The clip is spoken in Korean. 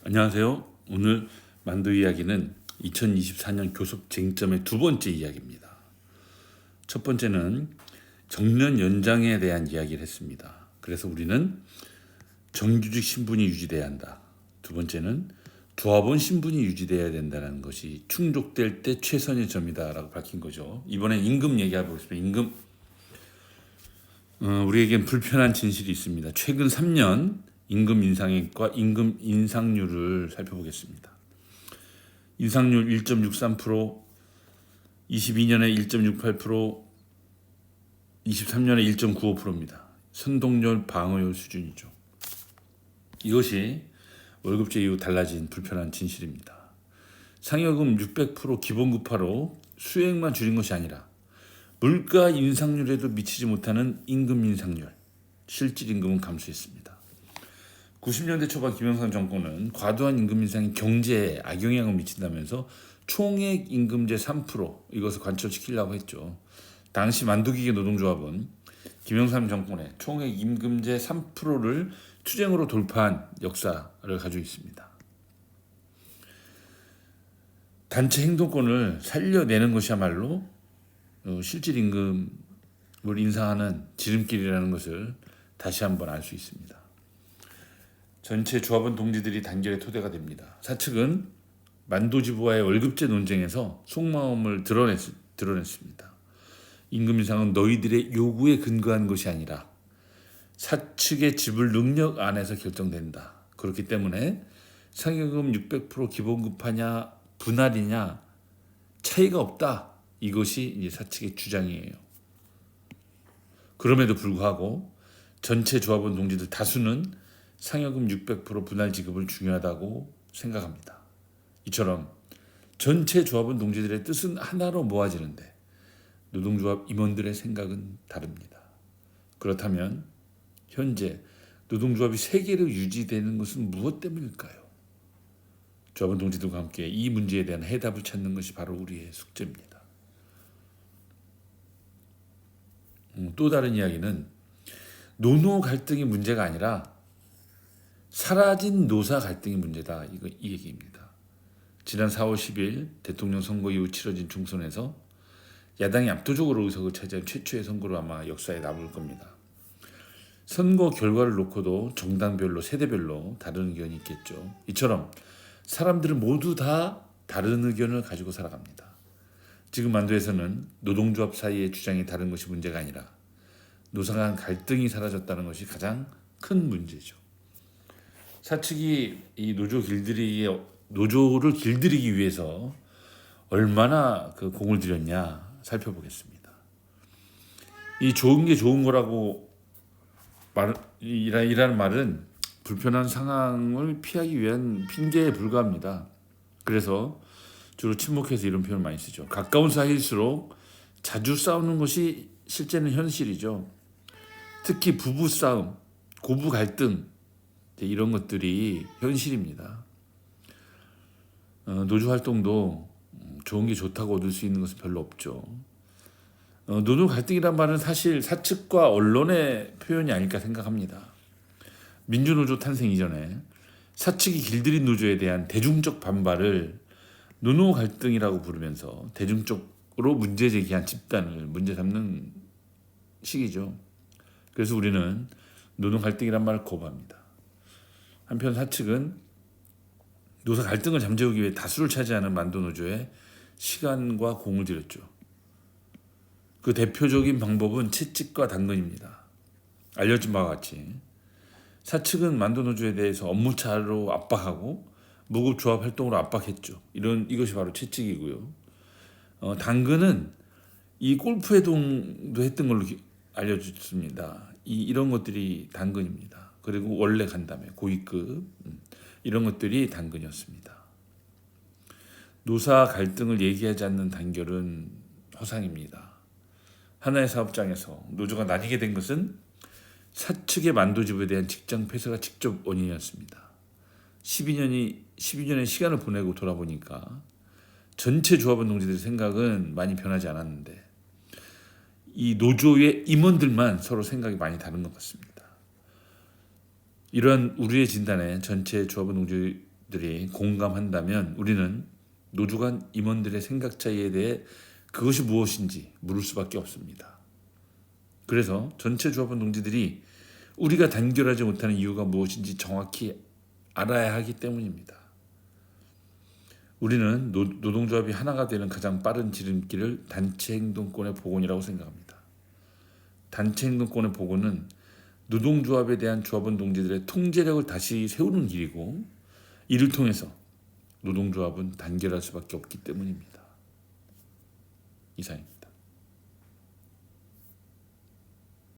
안녕하세요. 오늘 만두 이야기는 2024년 교섭 쟁점의 두 번째 이야기입니다. 첫 번째는 정년 연장에 대한 이야기를 했습니다. 그래서 우리는 정규직 신분이 유지돼야 한다. 두 번째는 조합원 신분이 유지돼야 된다는 것이 충족될 때 최선의 점이다라고 밝힌 거죠. 이번엔 임금 얘기해보겠습니다. 임금. 우리에겐 불편한 진실이 있습니다. 최근 3년 임금 인상액과 임금 인상률을 살펴보겠습니다. 인상률 1.63%, 22년에 1.68%, 23년에 1.95%입니다. 선동열 방어율 수준이죠. 이것이 월급제 이후 달라진 불편한 진실입니다. 상여금 600% 기본급화로 수액만 줄인 것이 아니라 물가 인상률에도 미치지 못하는 임금 인상률, 실질 임금은 감소했습니다. 90년대 초반 김영삼 정권은 과도한 임금 인상이 경제에 악영향을 미친다면서 총액 임금제 3% 이것을 관철시키려고 했죠. 당시 만두기계 노동조합은 김영삼 정권의 총액 임금제 3%를 투쟁으로 돌파한 역사를 가지고 있습니다. 단체 행동권을 살려내는 것이야말로 실질 임금을 인상하는 지름길이라는 것을 다시 한번 알 수 있습니다. 전체 조합원 동지들이 단결의 토대가 됩니다. 사측은 만도지부와의 월급제 논쟁에서 속마음을 드러냈습니다. 임금 인상은 너희들의 요구에 근거한 것이 아니라 사측의 지불 능력 안에서 결정된다. 그렇기 때문에 상여금 600% 기본급하냐 분할이냐 차이가 없다. 이것이 이제 사측의 주장이에요. 그럼에도 불구하고 전체 조합원 동지들 다수는 상여금 600% 분할 지급을 중요하다고 생각합니다. 이처럼 전체 조합원 동지들의 뜻은 하나로 모아지는데 노동조합 임원들의 생각은 다릅니다. 그렇다면 현재 노동조합이 세계로 유지되는 것은 무엇 때문일까요? 조합원 동지들과 함께 이 문제에 대한 해답을 찾는 것이 바로 우리의 숙제입니다. 또 다른 이야기는 노노 갈등이 문제가 아니라 사라진 노사 갈등이 문제다. 이 얘기입니다. 지난 4월 10일 대통령 선거 이후 치러진 총선에서 야당이 압도적으로 의석을 차지한 최초의 선거로 아마 역사에 남을 겁니다. 선거 결과를 놓고도 정당별로 세대별로 다른 의견이 있겠죠. 이처럼 사람들은 모두 다 다른 의견을 가지고 살아갑니다. 지금 만두에서는 노동조합 사이의 주장이 다른 것이 문제가 아니라 노사 간 갈등이 사라졌다는 것이 가장 큰 문제죠. 사측이 이 노조를 길들이기 위해서 얼마나 그 공을 들였냐 살펴보겠습니다. 이 좋은 게 좋은 거라고 이라는 말은 불편한 상황을 피하기 위한 핑계에 불과합니다. 그래서 주로 침묵해서 이런 표현을 많이 쓰죠. 가까운 사이일수록 자주 싸우는 것이 실제는 현실이죠. 특히 부부 싸움, 고부 갈등 이런 것들이 현실입니다. 노조 활동도 좋은 게 좋다고 얻을 수 있는 것은 별로 없죠. 노조 갈등이란 말은 사실 사측과 언론의 표현이 아닐까 생각합니다. 민주노조 탄생 이전에 사측이 길들인 노조에 대한 대중적 반발을 노노 갈등이라고 부르면서 대중적으로 문제 제기한 집단을 문제 삼는 시기죠. 그래서 우리는 노노 갈등이란 말을 거부합니다. 한편 사측은 노사 갈등을 잠재우기 위해 다수를 차지하는 만도노조에 시간과 공을 들였죠. 그 대표적인 방법은 채찍과 당근입니다. 알려진 바와 같이 사측은 만도노조에 대해서 업무차로 압박하고 무급조합 활동으로 압박했죠. 이것이 바로 채찍이고요. 당근은 이 골프 회동도 했던 걸로 알려졌습니다. 이런 것들이 당근입니다. 그리고 원래 간담회, 고위급 이런 것들이 당근이었습니다. 노사 갈등을 얘기하지 않는 단결은 허상입니다. 하나의 사업장에서 노조가 나뉘게 된 것은 사측의 만도지부에 대한 직장 폐쇄가 직접 원인이었습니다. 12년의 시간을 보내고 돌아보니까 전체 조합원 동지들의 생각은 많이 변하지 않았는데 이 노조의 임원들만 서로 생각이 많이 다른 것 같습니다. 이러한 우리의 진단에 전체 조합원 조합원들이 공감한다면 우리는 노조 간 임원들의 생각 차이에 대해 그것이 무엇인지 물을 수밖에 없습니다. 그래서 전체 조합원 동지들이 우리가 단결하지 못하는 이유가 무엇인지 정확히 알아야 하기 때문입니다. 우리는 노동조합이 하나가 되는 가장 빠른 지름길을 단체 행동권의 복원이라고 생각합니다. 단체 행동권의 복원은 노동조합에 대한 조합원 동지들의 통제력을 다시 세우는 길이고, 이를 통해서 노동조합은 단결할 수밖에 없기 때문입니다. 이상입니다.